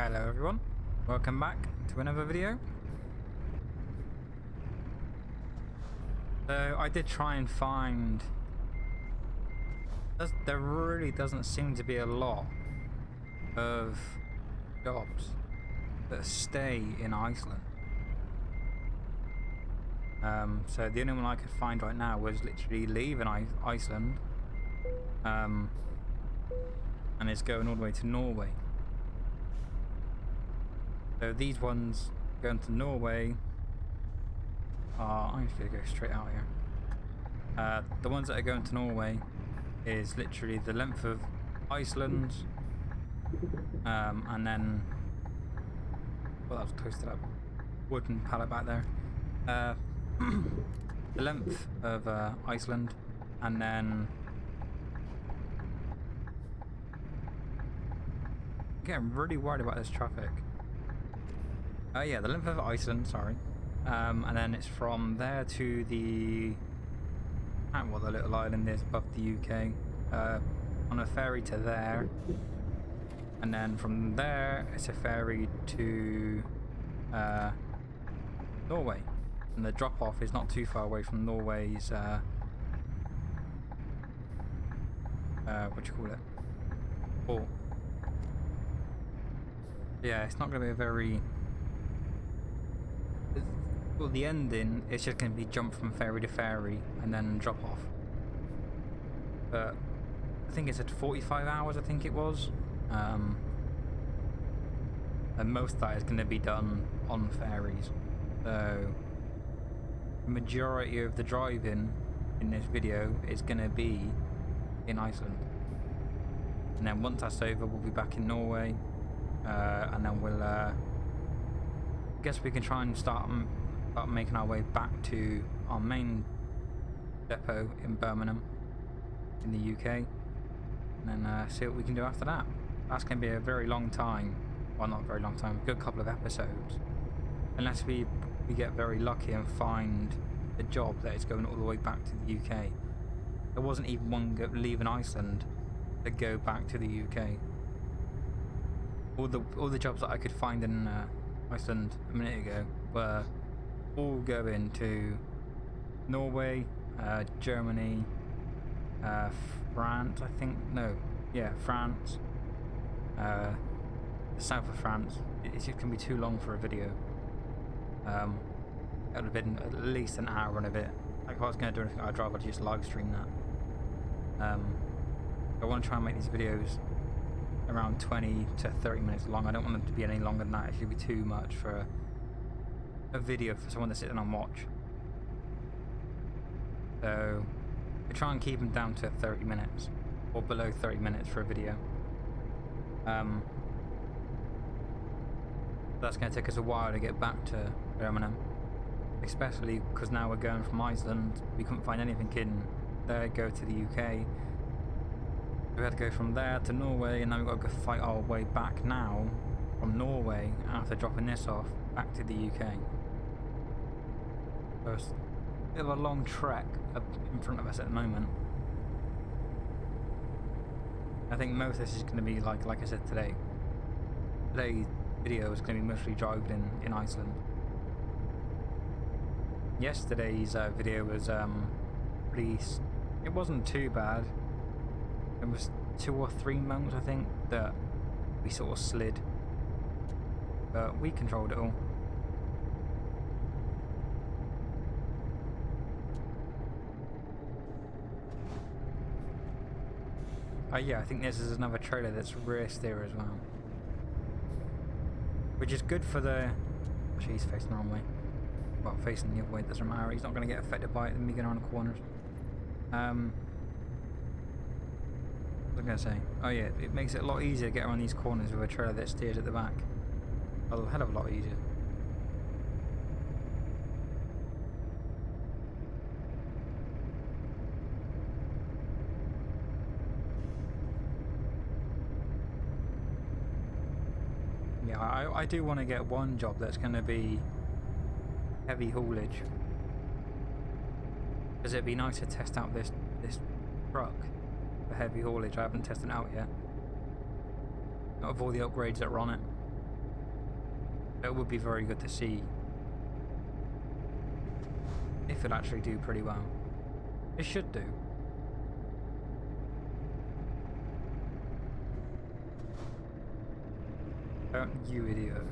Hello everyone, welcome back to another video. So I did try and find, there really doesn't seem to be a lot of jobs that stay in Iceland. So the only one I could find right now was literally leaving Iceland, and it's going all the way to Norway. So these ones going to Norway are, I'm just going to go straight out here. The ones that are going to Norway is literally the length of Iceland, and then, well, that was close to that wooden pallet back there. The length of Iceland, and then I'm getting really worried about this traffic. Yeah, the length of Iceland, sorry. And then it's from there to the, I don't know what the little island is above the UK, on a ferry to there. And then from there, it's a ferry to Norway. And the drop off is not too far away from Norway's, what do you call it? Port. Yeah, it's not going to be a very... Well, the ending is just going to be jump from ferry to ferry and then drop off. But I think it said 45 hours, I think it was. And most of that is going to be done on ferries. So the majority of the driving in this video is going to be in Iceland. And then once that's over, we'll be back in Norway. And then we'll... I guess we can try and start making our way back to our main depot in Birmingham in the UK, and then see what we can do after that. That's going to be a very long time, well, not a very long time, a good couple of episodes, unless we get very lucky and find a job that is going all the way back to the UK. There wasn't even one leaving Iceland to go back to the UK. All the jobs that I could find in Iceland a minute ago were all going to Norway, Germany, France, I think. No, yeah, France, the south of France. It's just gonna be too long for a video. It would have been at least an hour and a bit. Like, if I was going to do anything, I'd rather just live stream that. I want to try and make these videos around 20 to 30 minutes long. I don't want them to be any longer than that. It should be too much for a video for someone to sit down and watch. So we try and keep them down to 30 minutes or below 30 minutes for a video. That's going to take us a while to get back to Birmingham, especially because now we're going from Iceland. We couldn't find anything in there, go to the UK. We had to go from there to Norway, and now we've got to go fight our way back now from Norway after dropping this off back to the UK. So it's a bit of a long trek up in front of us at the moment. I think most of this is going to be like I said today. Today's video is going to be mostly driving in Iceland. Yesterday's video was pretty. It wasn't too bad. It was 2 or 3 moments, I think, that we sort of slid, but we controlled it all. Yeah, I think this is another trailer that's rear steer as well, which is good for the... Actually, he's facing the wrong way. Well, facing the other way, doesn't matter. He's not going to get affected by it and me going around the corners. What was I going to say? Oh yeah, it makes it a lot easier to get around these corners with a trailer that steers at the back. A hell of a lot easier. Yeah, I do want to get one job that's going to be heavy haulage, because it'd be nice to test out this truck for heavy haulage. I haven't tested it out yet, not with all the upgrades that are on it. It would be very good to see if it actually do pretty well. It should do. Don't you idiot.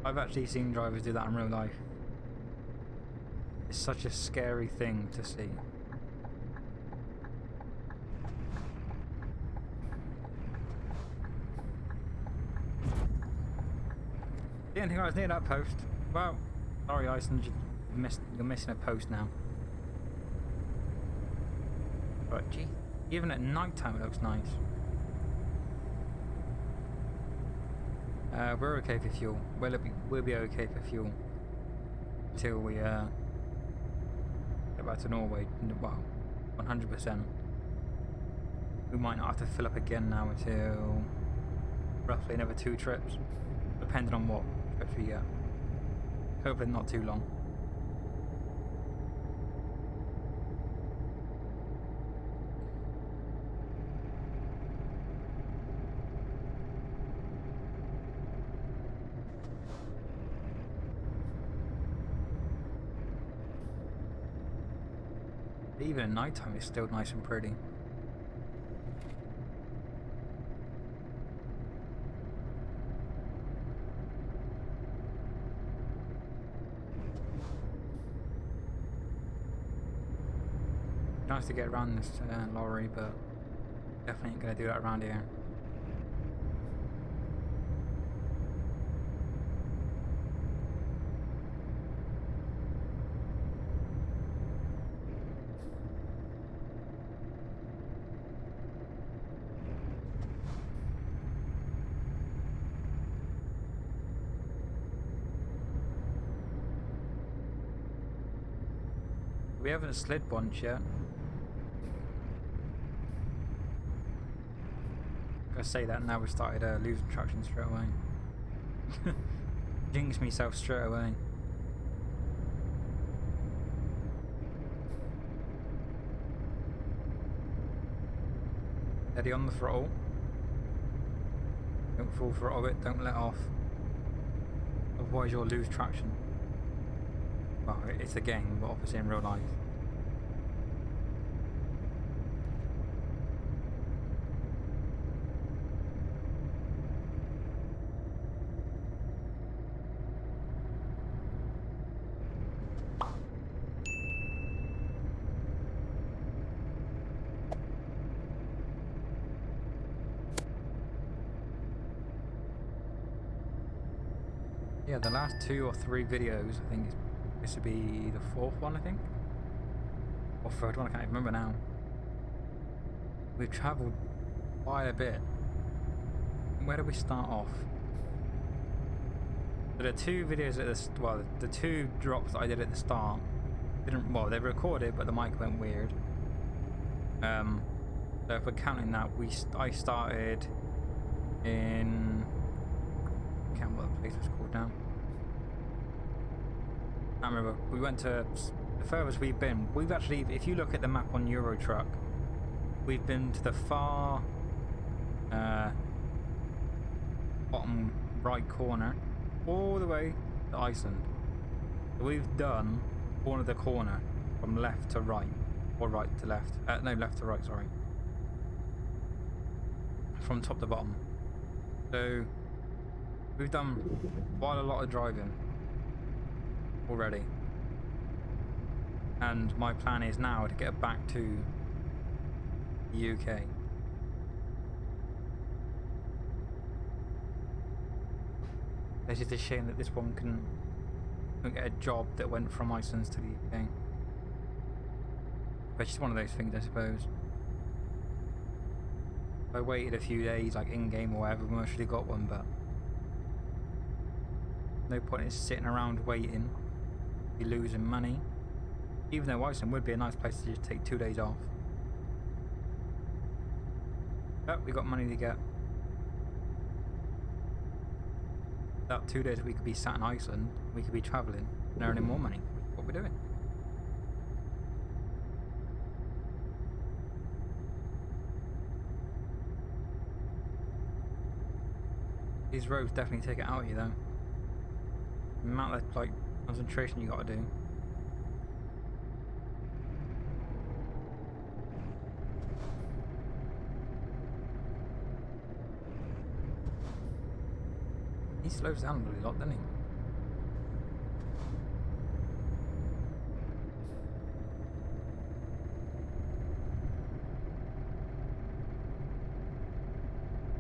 I've actually seen drivers do that in real life. It's such a scary thing to see. Didn't think I was near that post. Well, sorry Iceland, you're missing a post now. But gee, even at night time it looks nice. We're okay for fuel. We'll be okay for fuel until we get back to Norway. Well, 100%. We might not have to fill up again now until roughly another 2 trips, depending on what trips we get. Hopefully not too long. Even at night time it's still nice and pretty. Nice to get around this lorry, but definitely ain't gonna do that around here. We haven't slid once yet. I say that now we started losing traction straight away. Jinx myself straight away. Steady on the throttle. Don't full throttle it, don't let off. Otherwise you'll lose traction. Well, it's a game, but obviously in real life. Yeah, the last 2 or 3 videos, I think this would be the 4th one, I think? Or 3rd one, I can't even remember now. We've travelled quite a bit. Where do we start off? So the 2 videos at the well, the 2 drops that I did at the start didn't, well, they recorded, but the mic went weird. So if we're counting that, I started in, I can't remember what the place was called now. I remember we went to the furthest we've been. We've actually, if you look at the map on Euro Truck, we've been to the far bottom right corner all the way to Iceland. So we've done corner to corner from left to right, or right to left. No, left to right, sorry. From top to bottom. So we've done quite a lot of driving already, and my plan is now to get back to the UK. It's just a shame that this one couldn't get a job that went from Iceland to the UK, but it's just one of those things, I suppose. If I waited a few days, like in game or whatever, we must have got one, but no point in sitting around waiting. Be losing money. Even though Iceland would be a nice place to just take 2 days off. But we got money to get. That 2 days we could be sat in Iceland, we could be travelling and earning more money. What we're doing. These roads definitely take it out of you though. The amount of like concentration you gotta do. He slows down a really lot, doesn't he?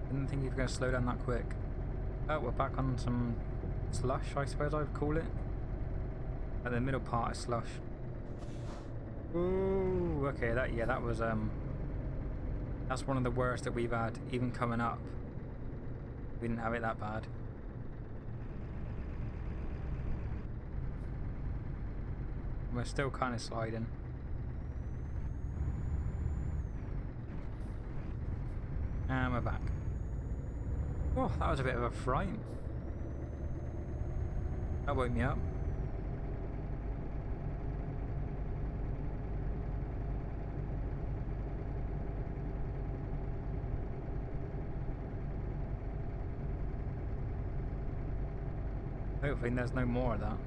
Didn't think he was going to slow down that quick. Oh, we're back on some slush, I suppose I would call it. At the middle part is slush. Ooh, okay, that was that's one of the worst that we've had, even coming up. We didn't have it that bad. We're still kind of sliding. And we're back. Oh, that was a bit of a fright. That woke me up. Hopefully there's no more of that.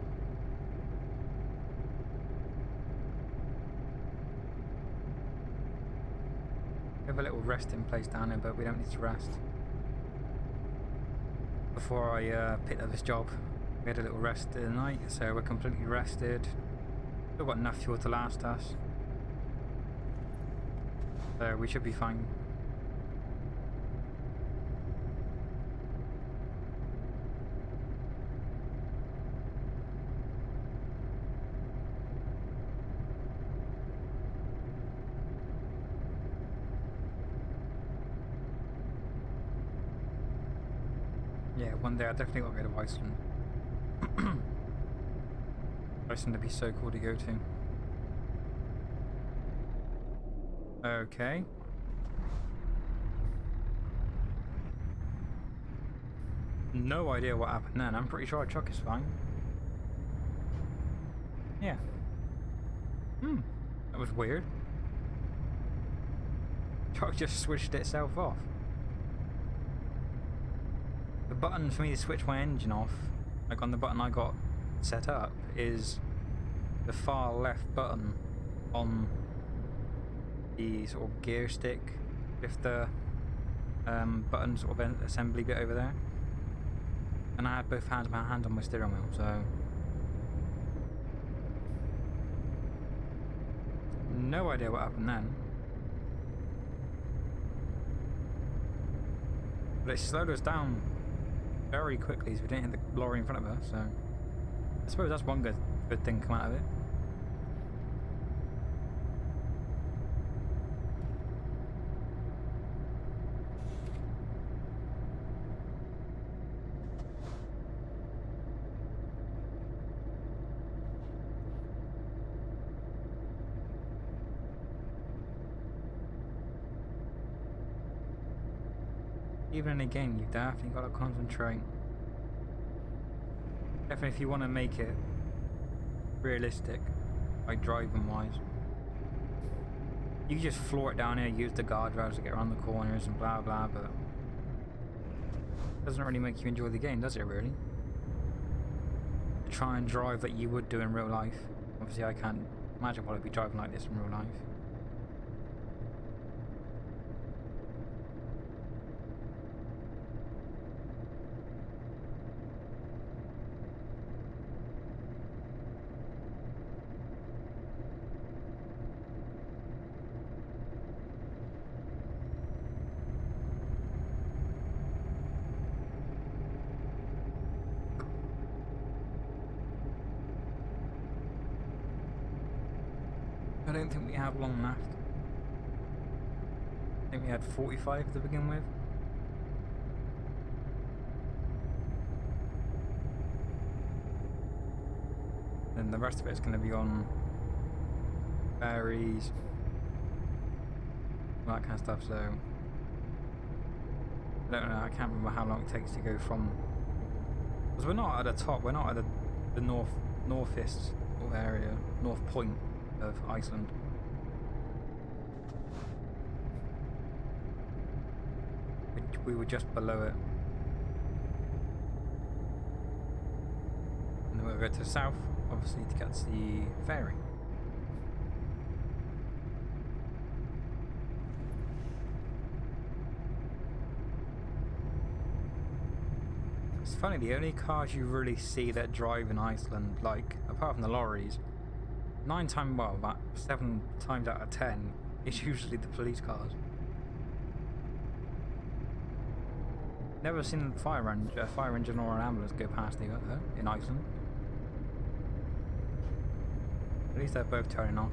We have a little resting place down here, but we don't need to rest. Before I picked up this job, we had a little rest in the night, so we're completely rested. Still got enough fuel to last us. So we should be fine. Yeah, one day I definitely got to go to Iceland. Iceland would be so cool to go to. Okay. No idea what happened then. I'm pretty sure our truck is fine. Yeah. That was weird. Truck just switched itself off. The button for me to switch my engine off, like on the button I got set up, is the far left button on the sort of gear stick with the button sort of assembly bit over there. And I had both hands, my hand on my steering wheel, so no idea what happened then. But it slowed us down very quickly, so we didn't hit the lorry in front of us, so I suppose that's one good thing come out of it. Even in a game, you've definitely got to concentrate. Definitely if you want to make it realistic, like driving wise. You can just floor it down here, use the guardrails to get around the corners and blah blah, but it doesn't really make you enjoy the game, does it really? Try and drive that you would do in real life. Obviously I can't imagine what I'd be driving like this in real life. I don't think we have long left. I think we had 45 to begin with. And the rest of it is going to be on ferries, all that kind of stuff, so I don't know, I can't remember how long it takes to go from, because we're not at the top, we're not at the northeast sort of area, north point of Iceland. We were just below it. We'll go to the south, obviously, to get to the ferry. It's funny, the only cars you really see that drive in Iceland, like, apart from the lorries, 7 times out of 10, it's usually the police cars. Never seen a fire engine or an ambulance go past here in Iceland. At least they're both turning off.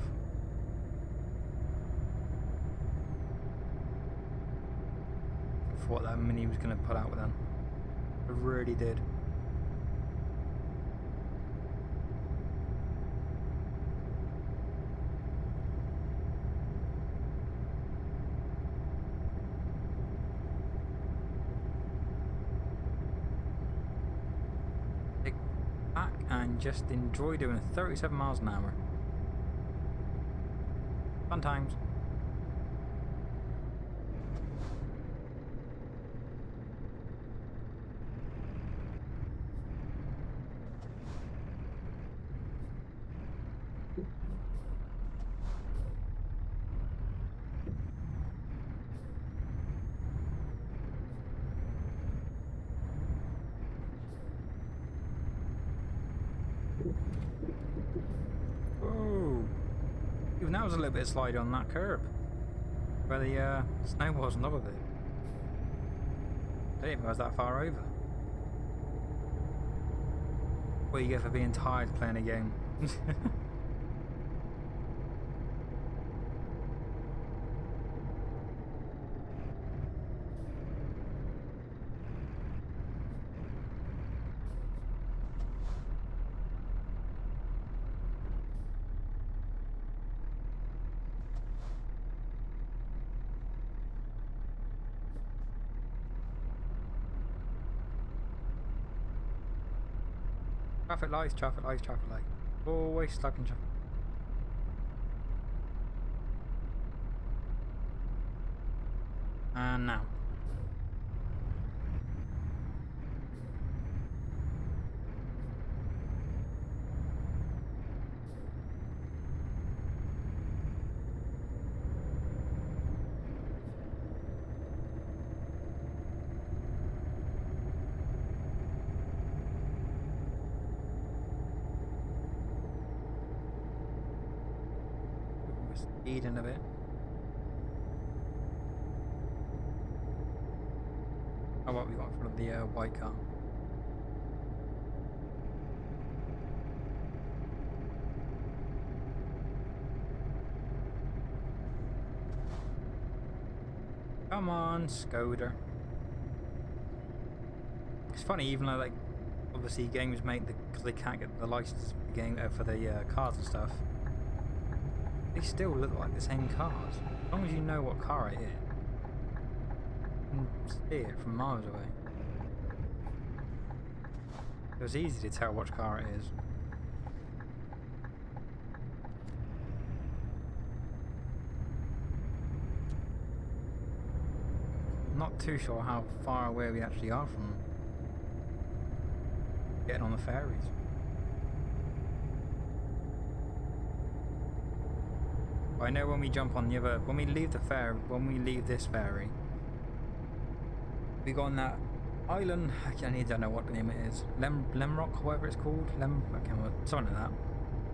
I thought that Mini was going to pull out with them. It really did. Take back and just enjoy doing 37 miles an hour. Fun times. Whoa! Even that was a little bit slidey on that curb. Where the snow was on top of it. I didn't think I was that far over. What you get for being tired playing a game. Traffic lights, traffic lights, traffic lights. Always stuck in traffic. And now. Speeding a bit. Oh, what we got for the white car? Come on, Skoda. It's funny, even though, like, obviously games make because they can't get the license for the game for the cars and stuff. They still look like the same cars. As long as you know what car it is, you can see it from miles away. It was easy to tell which car it is. I'm not too sure how far away we actually are from getting on the ferries. I know when we jump on the other, when we leave this ferry, we go on that island. I don't know what the name it is. Lemrock, whatever it's called. I can't remember, something like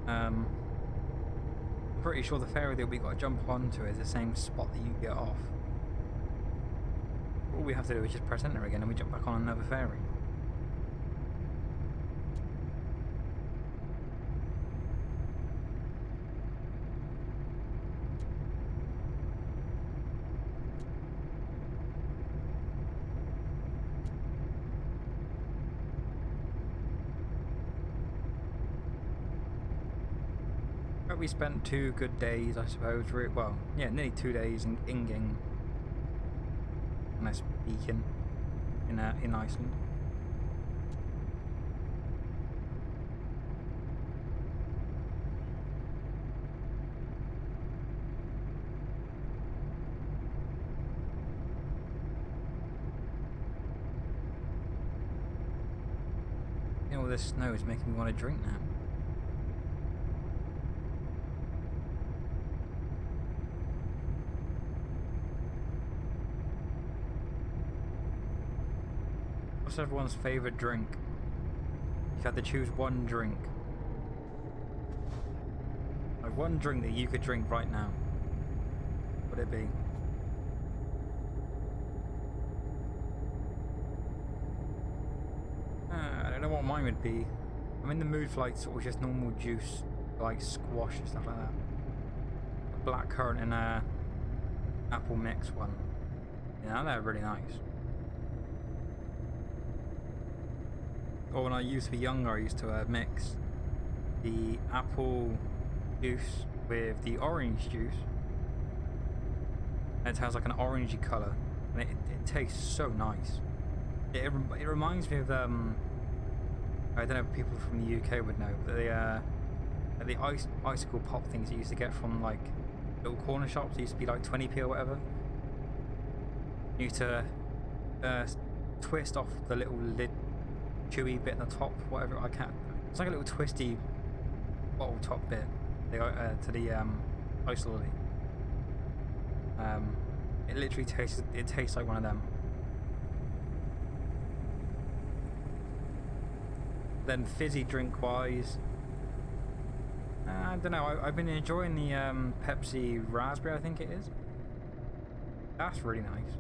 that. I'm pretty sure the ferry that we got to jump onto is the same spot that you get off. All we have to do is just press enter again and we jump back on another ferry. But we spent 2 good days, I suppose. Well, yeah, nearly 2 days in game. Nice beacon in Iceland. all this snow is making me want to drink now. What's everyone's favourite drink? You had to choose one drink. Like one drink that you could drink right now. What would it be? I don't know what mine would be. I'm in the mood for like sort of just normal juice, like squash and stuff like that. A blackcurrant and a apple mix one. Yeah, they're really nice. Or when I used to be younger, I used to mix the apple juice with the orange juice. And it has like an orangey colour, and it tastes so nice. It reminds me of I don't know if people from the UK would know, but the icicle pop things you used to get from like little corner shops. It used to be like 20p or whatever. You used to twist off the little lid, chewy bit at the top, whatever. I can't. It's like a little twisty bottle top bit. To the ice lolly. It literally tastes. It tastes like one of them. Then fizzy drink wise, I don't know. I've been enjoying the Pepsi raspberry. I think it is. That's really nice.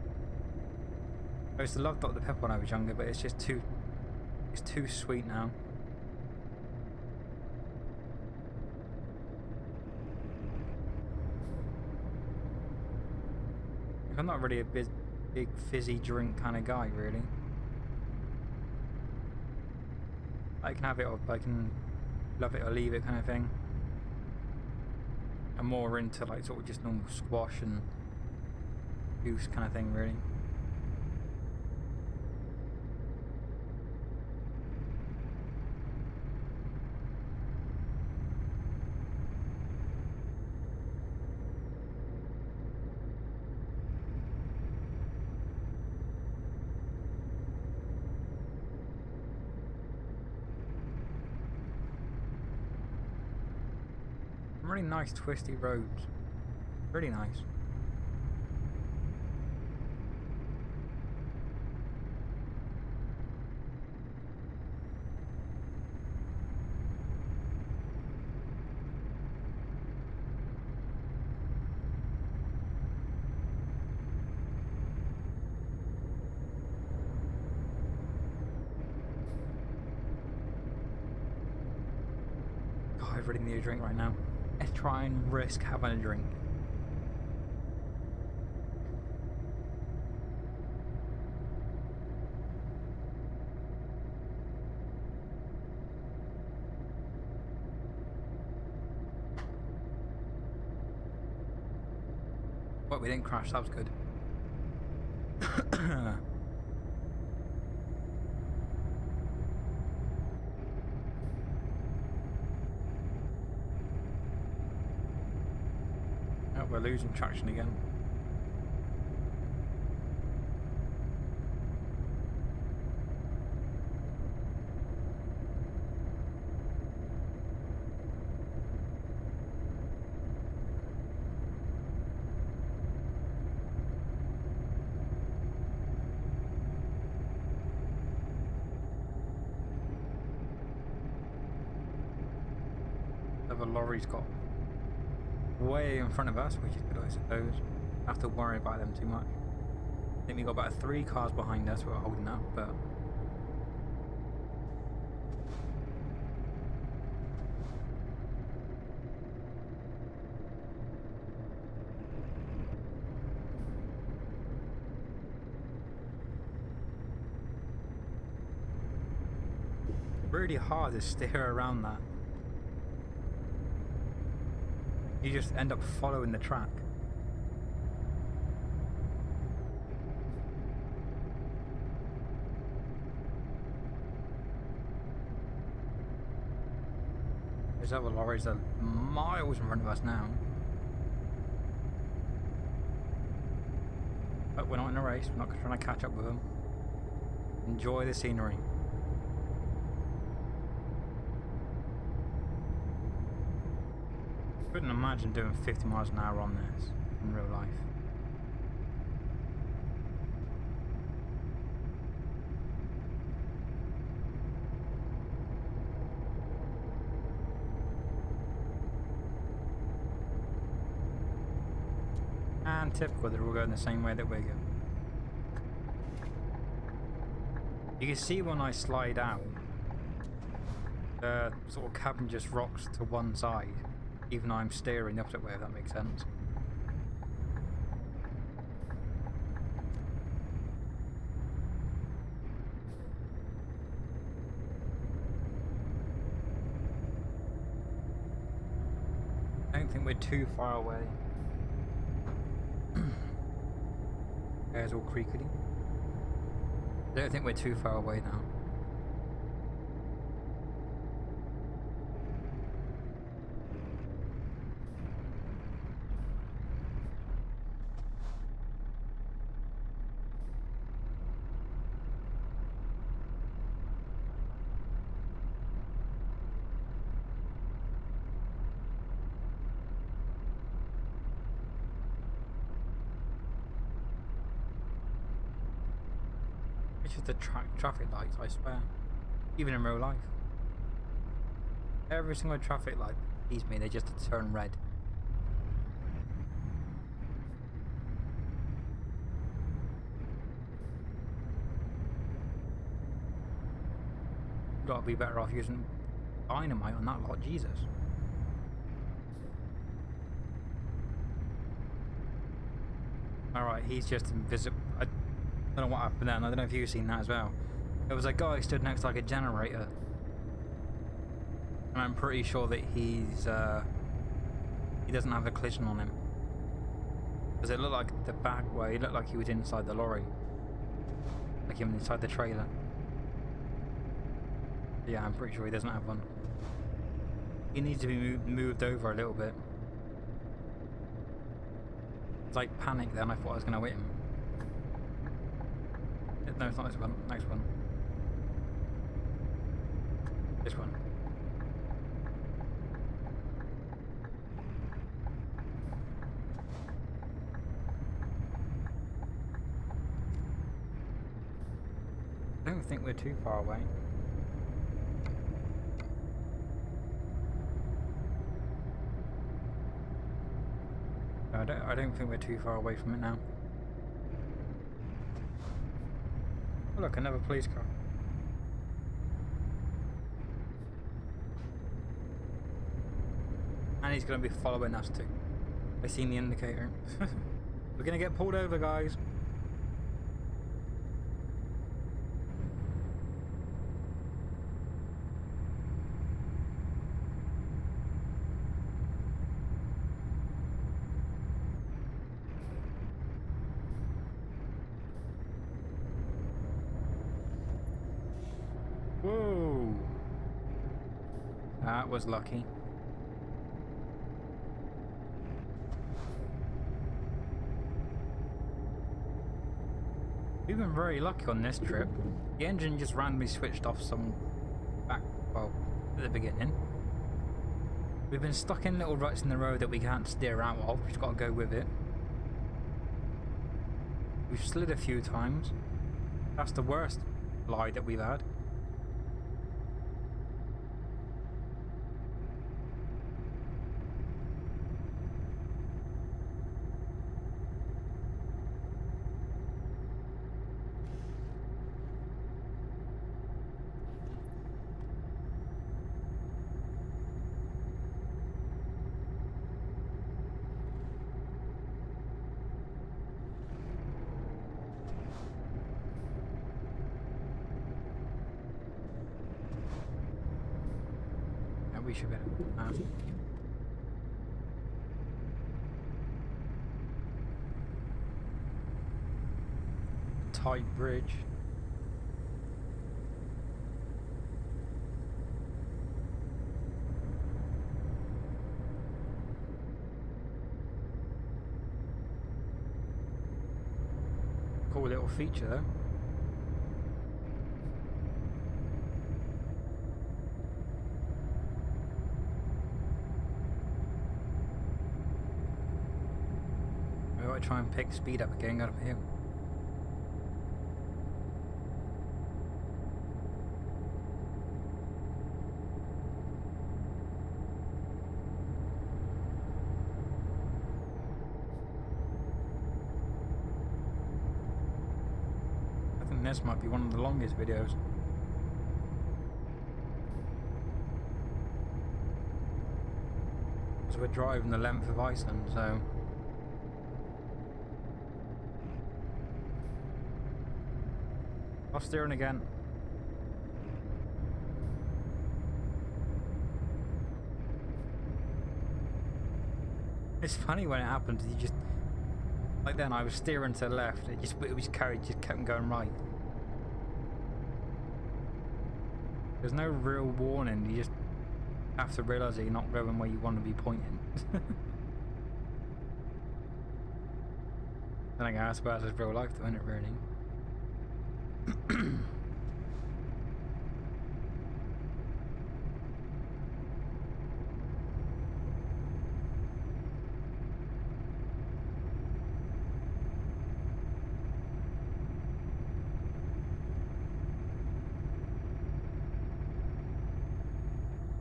I used to love Dr. Pepper when I was younger, but it's just too. It's too sweet now. I'm not really a big fizzy drink kind of guy, really. I can have it or I can love it or leave it kind of thing. I'm more into like sort of just normal squash and juice kind of thing, really. Really nice twisty roads. Really nice. God, I really need a drink right now. Let's try and risk having a drink. But we didn't crash, that was good. We're losing traction again. The lorry's got way in front of us, which is good, I suppose. Don't have to worry about them too much. I think we got about 3 cars behind us who are holding up, but really hard to steer around that. You just end up following the track. There's other lorries that are miles in front of us now. But we're not in a race, we're not trying to catch up with them. Enjoy the scenery. Couldn't imagine doing 50 miles an hour on this in real life. And typical, they're all going the same way that we're going. You can see when I slide out, the sort of cabin just rocks to one side, even though I'm steering the opposite way, if that makes sense. I don't think we're too far away. There's all creakily. I don't think we're too far away now. It's just the traffic lights, I swear. Even in real life. Every single traffic light sees me, they just turn red. Gotta be better off using dynamite on that lot, Jesus. Alright, he's just invisible. I don't know what happened there, and I don't know if you've seen that as well. There was a guy stood next to like a generator. And I'm pretty sure that he doesn't have a collision on him. Because it looked like the back way, it looked like he was inside the lorry. Like him inside the trailer. Yeah, I'm pretty sure he doesn't have one. He needs to be moved over a little bit. It's like panic then, I thought I was going to hit him. No, it's not this one. Next one. This one. I don't think we're too far away. I don't think we're too far away from it now. Oh look, another police car. And he's going to be following us too. I seen the indicator. We're going to get pulled over, guys. Whoa! That was lucky. We've been very lucky on this trip. The engine just randomly switched off some back, well, at the beginning. We've been stuck in little ruts in the road that we can't steer out of. We've just got to go with it. We've slid a few times. That's the worst lie that we've had. We should be tight bridge. Cool little feature though. to try and pick speed up going up a hill. I think this might be one of the longest videos. We're driving the length of Iceland, so off steering again. It's funny when it happens. You just like then I was steering to the left. It was carried, just kept going right. There's no real warning. You just have to realise that you're not going where you want to be pointing. Then again, I suppose it's real life though, isn't it, really?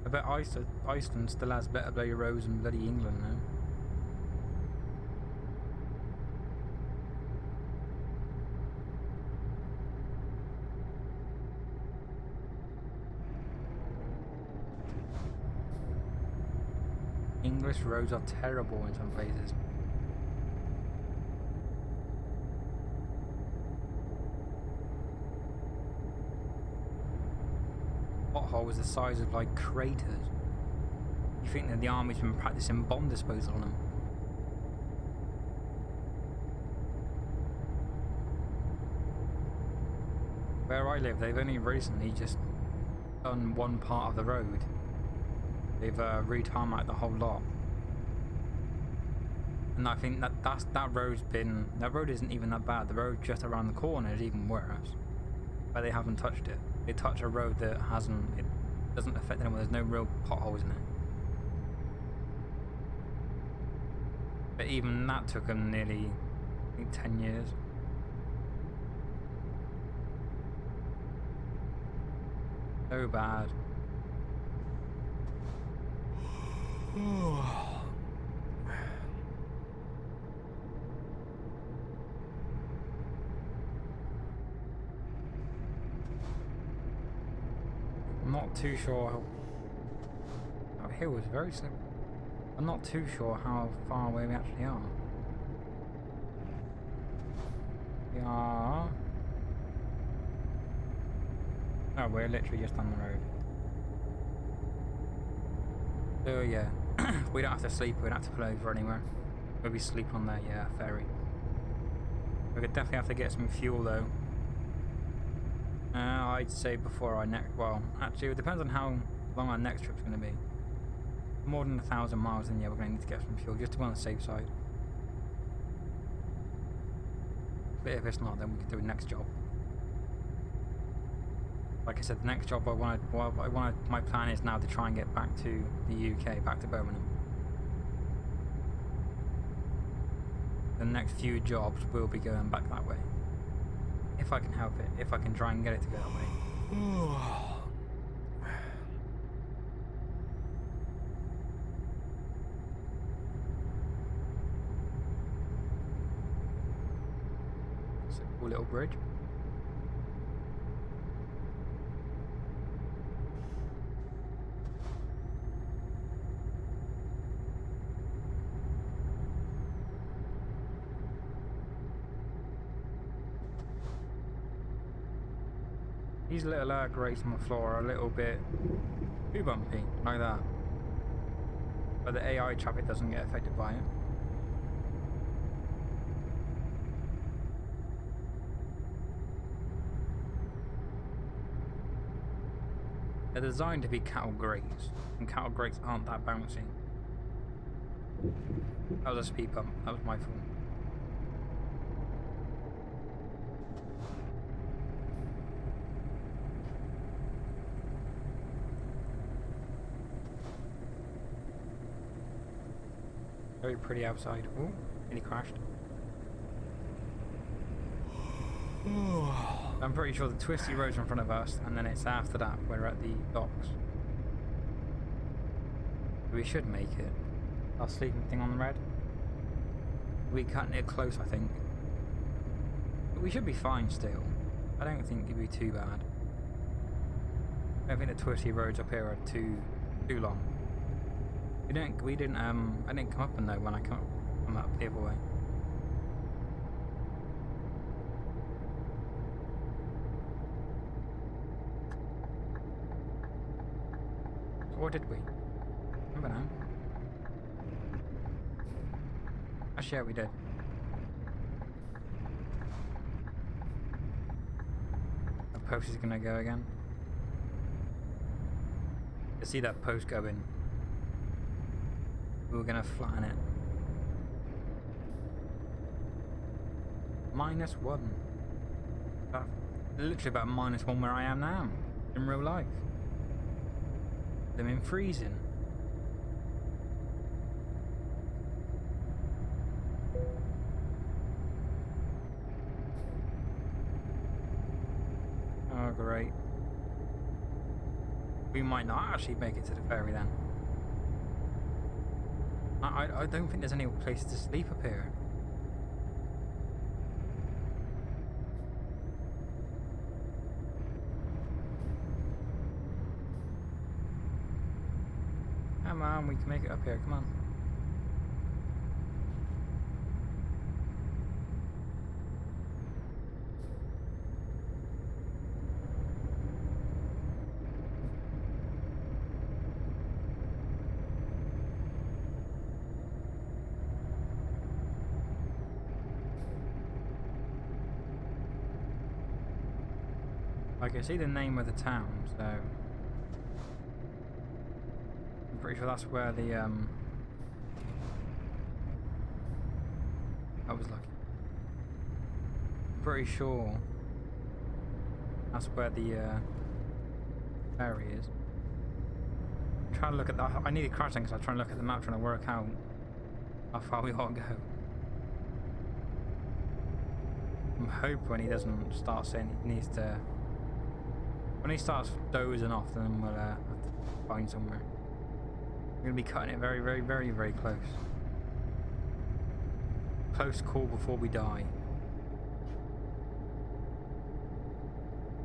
I bet Iceland still has better bloody roads than bloody England now. English roads are terrible in some places. Potholes the size of like craters. You think that the army's been practicing bomb disposal on them? Where I live, they've only recently just done one part of the road. They've re-tarmacked the whole lot, and I think that that road isn't even that bad. The road just around the corner is even worse, but they haven't touched it. They touch a road that it doesn't affect anyone. There's no real potholes in it. But even that took them nearly, I think, 10 years. So bad. I'm not too sure how... That hill was very slippery. I'm not too sure how far away we actually are. We are... Oh, we're literally just on the road. So yeah, we don't have to sleep, we don't have to pull over anywhere. We'll be sleeping on that, yeah, ferry. We could definitely have to get some fuel though. I'd say before our next, well, actually it depends on how long our next trip's going to be. More than 1,000 miles, then yeah, we're going to need to get some fuel just to go on the safe side. But if it's not, then we can do a next job. Like I said, the next job my plan is now to try and get back to the UK, back to Birmingham. The next few jobs will be going back that way. If I can help it, if I can try and get it to go that way. It's a cool little bridge. These little grates on the floor are a little bit too bumpy, like that. But the AI traffic doesn't get affected by it. They're designed to be cattle grates, and cattle grates aren't that bouncy. That was a speed bump, that was my fault. Very pretty outside. Ooh, and he crashed. I'm pretty sure the twisty road's in front of us, and then it's after that we're at the docks. We should make it. Our sleeping thing on the red. We're cutting it close, I think. But we should be fine still. I don't think it'd be too bad. I don't think the twisty roads up here are too long. I didn't come up and though when I come up the other way. Or did we? Remember now? Actually, yeah, we did. The post is gonna go again. To see that post going, we were gonna flatten it. -1. Literally about -1 where I am now in real life. I'm in freezing. Oh great. We might not actually make it to the ferry then. I don't think there's any place to sleep up here. Come on, we can make it up here, come on. I can see the name of the town, so I'm pretty sure that's where the I was lucky. I'm pretty sure that's where the ferry is. I'm trying to look at that. I needed crashing because I was trying to look at the map, trying to work out how far we ought to go. I'm hoping when he doesn't start saying he needs to. When he starts dozing off, then we'll have to find somewhere. We're going to be cutting it very, very, very, very close. Close call before we die.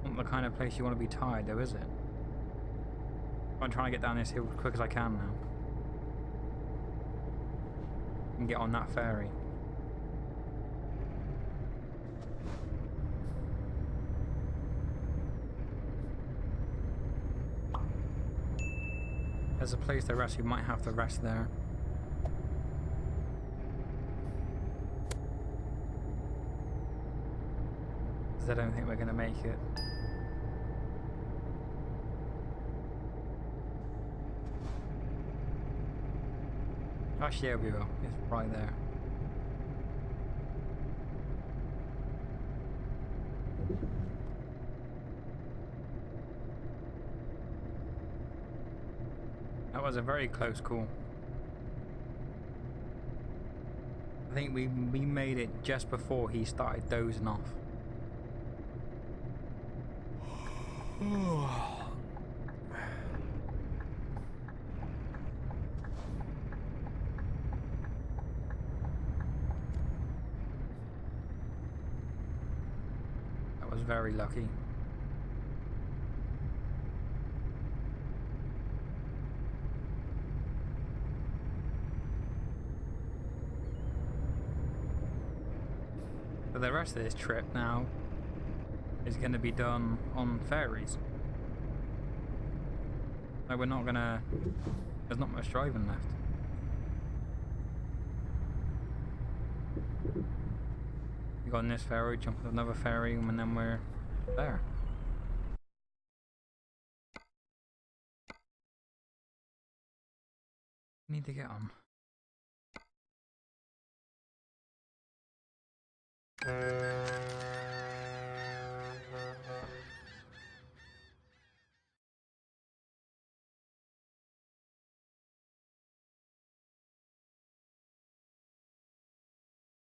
Not the kind of place you want to be tired though, is it? I'm trying to get down this hill as quick as I can now. And get on that ferry. There's a place to rest, you might have to rest there. Because I don't think we're going to make it. Actually, yeah, we will. It's right there. That was a very close call. I think we made it just before he started dozing off. That was very lucky. But the rest of this trip now is going to be done on ferries. Like we're not gonna. There's not much driving left. We got on this ferry, jump on another ferry, and then we're there. Need to get on.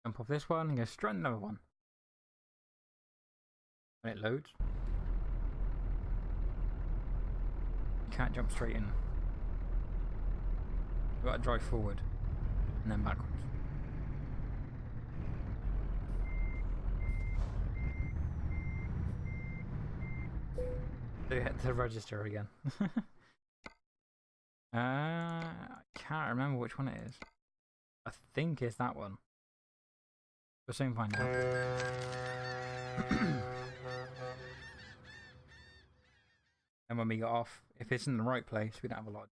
Jump off this one and go straight on another one. when it loads. You can't jump straight in. You've got to drive forward and then backwards. So you hit the register again. I can't remember which one it is. I think it's that one. We'll soon find out. And when we get off, if it's in the right place, we don't have a lot.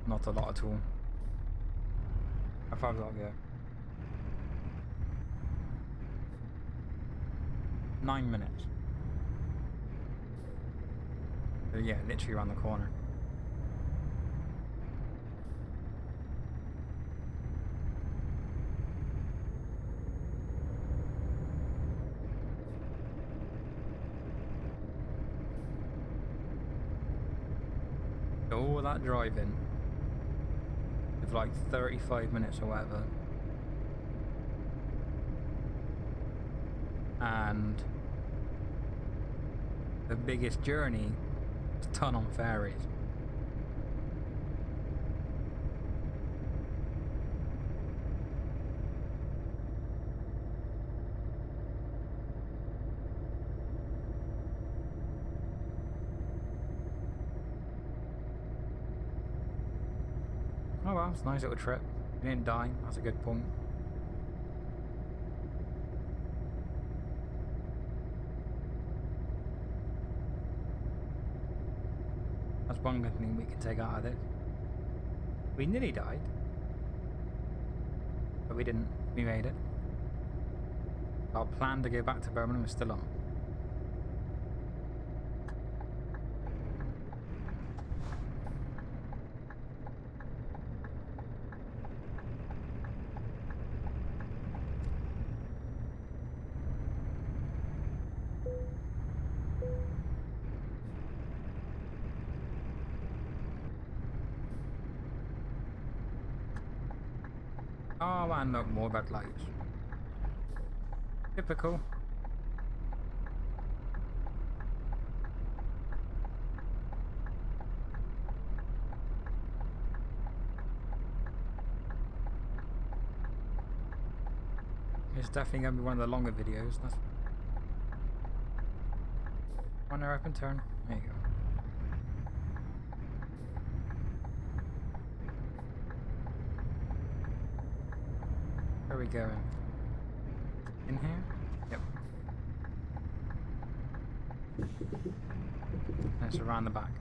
Not a lot at all. How far have we got to go? 9 minutes. So yeah, literally around the corner. All that driving with like 35 minutes or whatever, and the biggest journey is ton on ferries. Oh well, it's a nice little trip. We didn't die, that's a good point. That's one good thing we can take out of this. We nearly died. But we didn't. We made it. Our plan to go back to Birmingham is still on. Oh, and look, more red lights. Typical. It's definitely going to be one of the longer videos. That's one up and turn. There you go. Where are we going? In here? Yep. And it's around the back.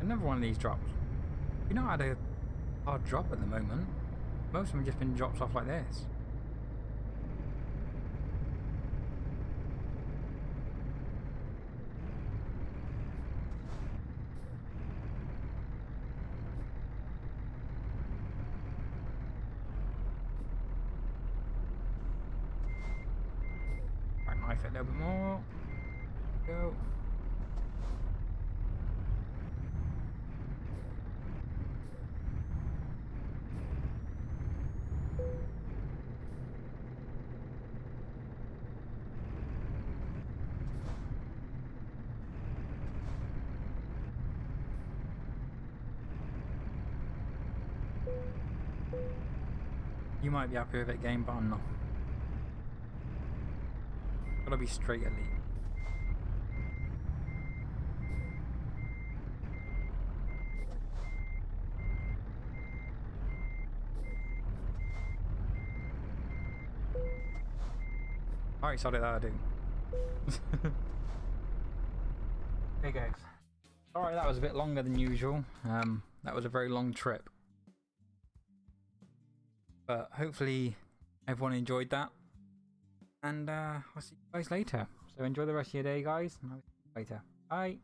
Another one of these drops. You know, I had a hard drop at the moment. Most of them have just been drops off like this. Knife it a little bit more. Go. You might be happy with it, game, but I'm not. Gotta be straight elite. Alright, sorry that I do. Hey guys. Alright, that was a bit longer than usual. That was a very long trip. But hopefully everyone enjoyed that. And I'll see you guys later. So enjoy the rest of your day, guys, and I'll see you later. Bye.